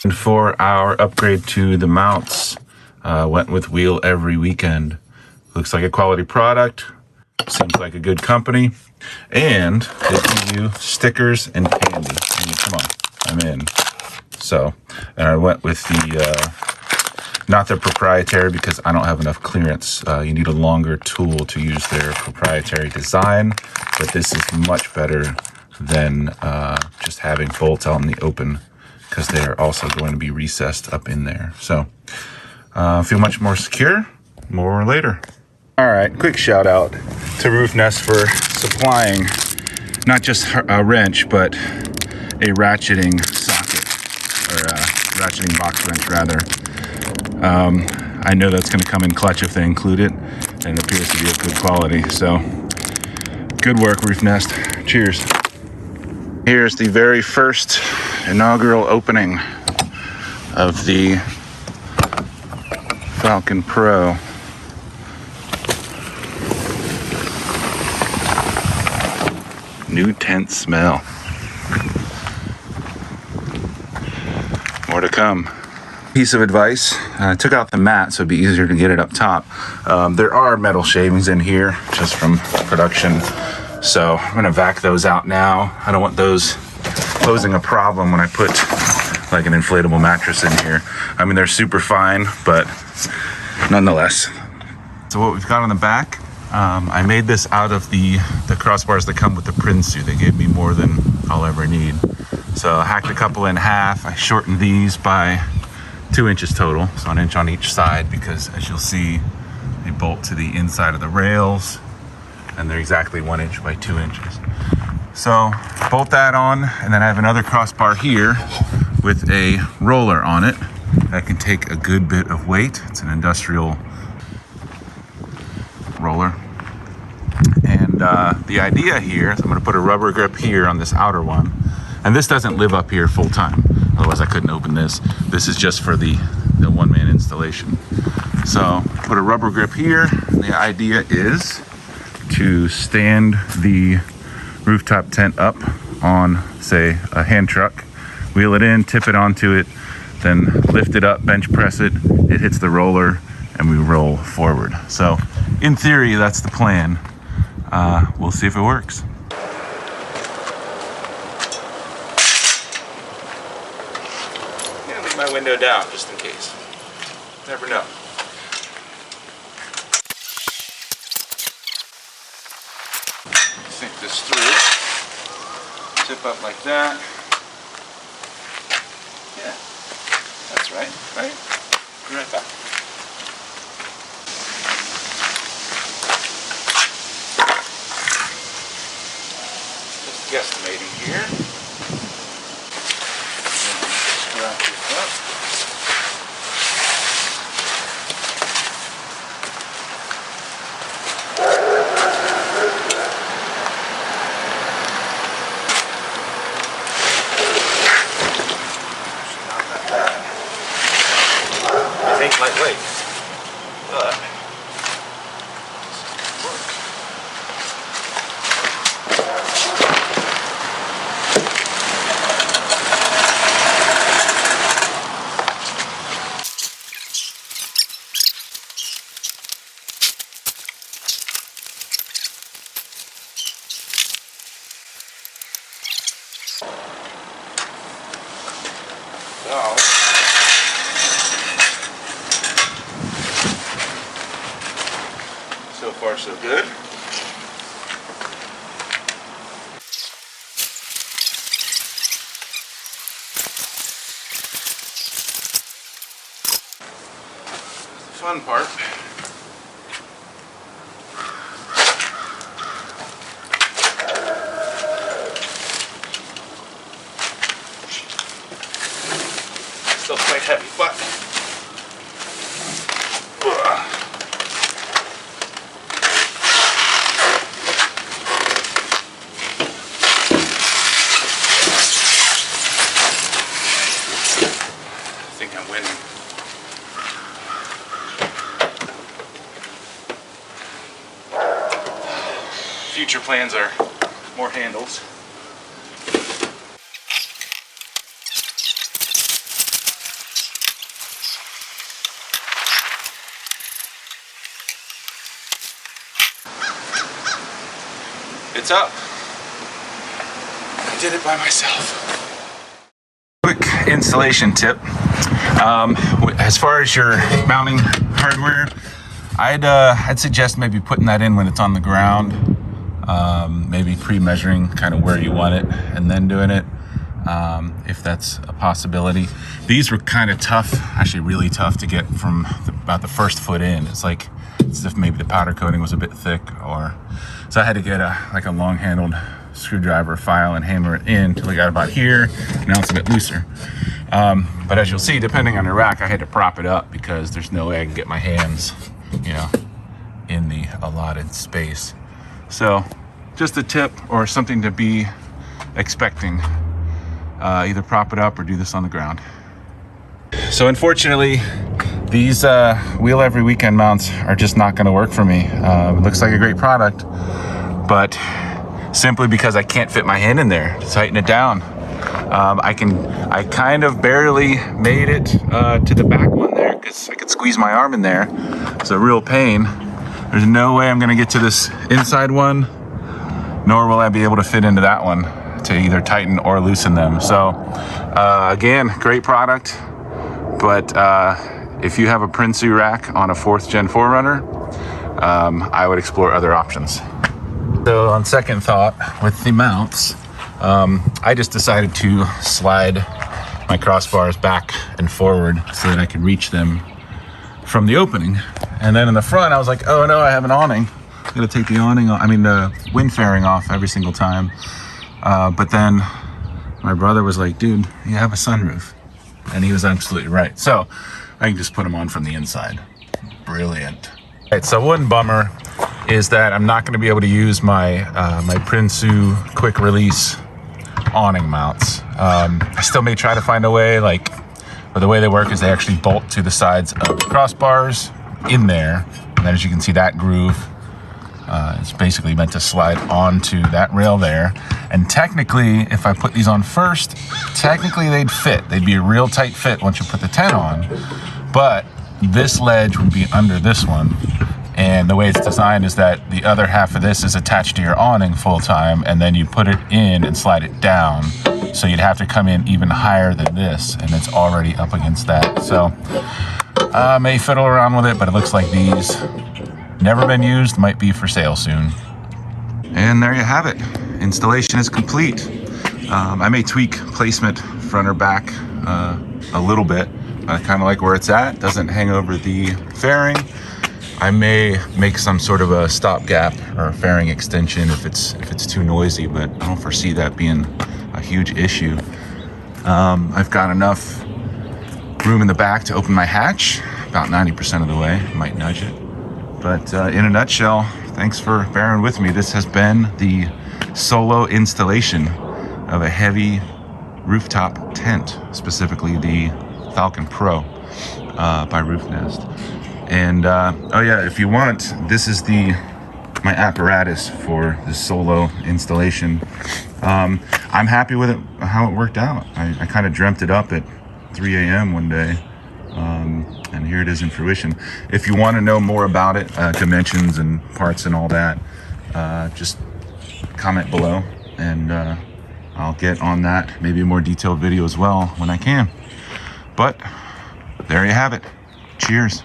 And for our upgrade to the mounts, went with Wheel Every Weekend. Looks like a quality product, seems like a good company, and they give you stickers and candy. I mean, come on, I'm in. So, and I went with the, not their proprietary because I don't have enough clearance. You need a longer tool to use their proprietary design, but this is much better than just having bolts out in the open, because they are also going to be recessed up in there. So feel much more secure. More later. All right, quick shout out to Roofnest for supplying not just a wrench, but a ratcheting socket, or a ratcheting box wrench rather. I know that's going to come in clutch if they include it, and it appears to be of good quality. So good work, Roofnest. Cheers. Here's the very first inaugural opening of the Falcon Pro. New tent smell. More to come. Piece of advice, I took out the mat so it'd be easier to get it up top. There are metal shavings in here just from production, so I'm gonna vac those out now. I don't want those posing a problem when I put like an inflatable mattress in here. I mean, they're super fine, but nonetheless. So what we've got on the back, I made this out of the crossbars that come with the Prinsu. They gave me more than I'll ever need. So I hacked a couple in half. I shortened these by 2 inches total, so 1 inch on each side, because as you'll see, they bolt to the inside of the rails, and they're exactly 1 inch by 2 inches. So bolt that on, and then I have another crossbar here with a roller on it that can take a good bit of weight. It's an industrial roller. And the idea here is I'm going to put a rubber grip here on this outer one, and this doesn't live up here full time, otherwise I couldn't open this. This is just for the one-man installation. So put a rubber grip here. The idea is to stand the rooftop tent up on, say, a hand truck, wheel it in, tip it onto it, then lift it up, bench press it, it hits the roller, and we roll forward. So in theory, that's the plan. We'll see if it works. Yeah, leave my window down just in case. Never know. Sink this through. Tip up like that. Yeah, that's right, right? Be right back. Just guesstimating here. Scratch it up. Lightweight, but work. So far, so good. The fun part. Still quite heavy, but future plans are more handles. it's up. I did it by myself. Quick installation tip. As far as your mounting hardware, I'd suggest maybe putting that in when it's on the ground. Maybe pre-measuring kind of where you want it and then doing it, if that's a possibility. These were kind of tough, actually really tough to get from about the first foot in. It's like as if maybe the powder coating was a bit thick, or so I had to get a long-handled screwdriver file and hammer it in until I got about here. Now it's a bit looser. But as you'll see, depending on the rack, I had to prop it up because there's no way I can get my hands, you know, in the allotted space. So just a tip or something to be expecting. Either prop it up or do this on the ground. So unfortunately, these Wheel Every Weekend mounts are just not going to work for me. It looks like a great product, but simply because I can't fit my hand in there to tighten it down. I kind of barely made it to the back one there because I could squeeze my arm in there. It's a real pain. There's no way I'm going to get to this inside one, nor will I be able to fit into that one to either tighten or loosen them. So again, great product, but if you have a Prinsu rack on a 4th Gen 4Runner, I would explore other options. So on second thought with the mounts, I just decided to slide my crossbars back and forward so that I could reach them from the opening. And then in the front, I was like, oh no, I have an awning. I'm gonna take the awning off, the wind fairing off every single time. But then my brother was like, dude, you have a sunroof. And he was absolutely right. So I can just put them on from the inside. Brilliant. All right, so one bummer is that I'm not gonna be able to use my my Prinsu quick release awning mounts. I still may try to find a way, but the way they work is they actually bolt to the sides of the crossbars in there. And then as you can see, that groove it's basically meant to slide onto that rail there. And technically, if I put these on first, technically they'd fit. They'd be a real tight fit once you put the 10 on. But this ledge would be under this one. And the way it's designed is that the other half of this is attached to your awning full time, and then you put it in and slide it down. So you'd have to come in even higher than this, and it's already up against that. So I may fiddle around with it, but it looks like these never been used, might be for sale soon. And there you have it. Installation is complete. I may tweak placement front or back a little bit. I kind of like where it's at. Doesn't hang over the fairing. I may make some sort of a stopgap or a fairing extension if it's too noisy, but I don't foresee that being a huge issue. I've got enough room in the back to open my hatch, about 90% of the way. Might nudge it. But in a nutshell, thanks for bearing with me. This has been the solo installation of a heavy rooftop tent, specifically the Falcon Pro by Roofnest. And oh yeah, if you want, this is my apparatus for this solo installation. I'm happy with it, how it worked out. I kind of dreamt it up at 3 a.m. one day. And here it is in fruition. If you want to know more about it, dimensions and parts and all that, just comment below, and I'll get on that, maybe a more detailed video as well when I can. But there you have it. Cheers.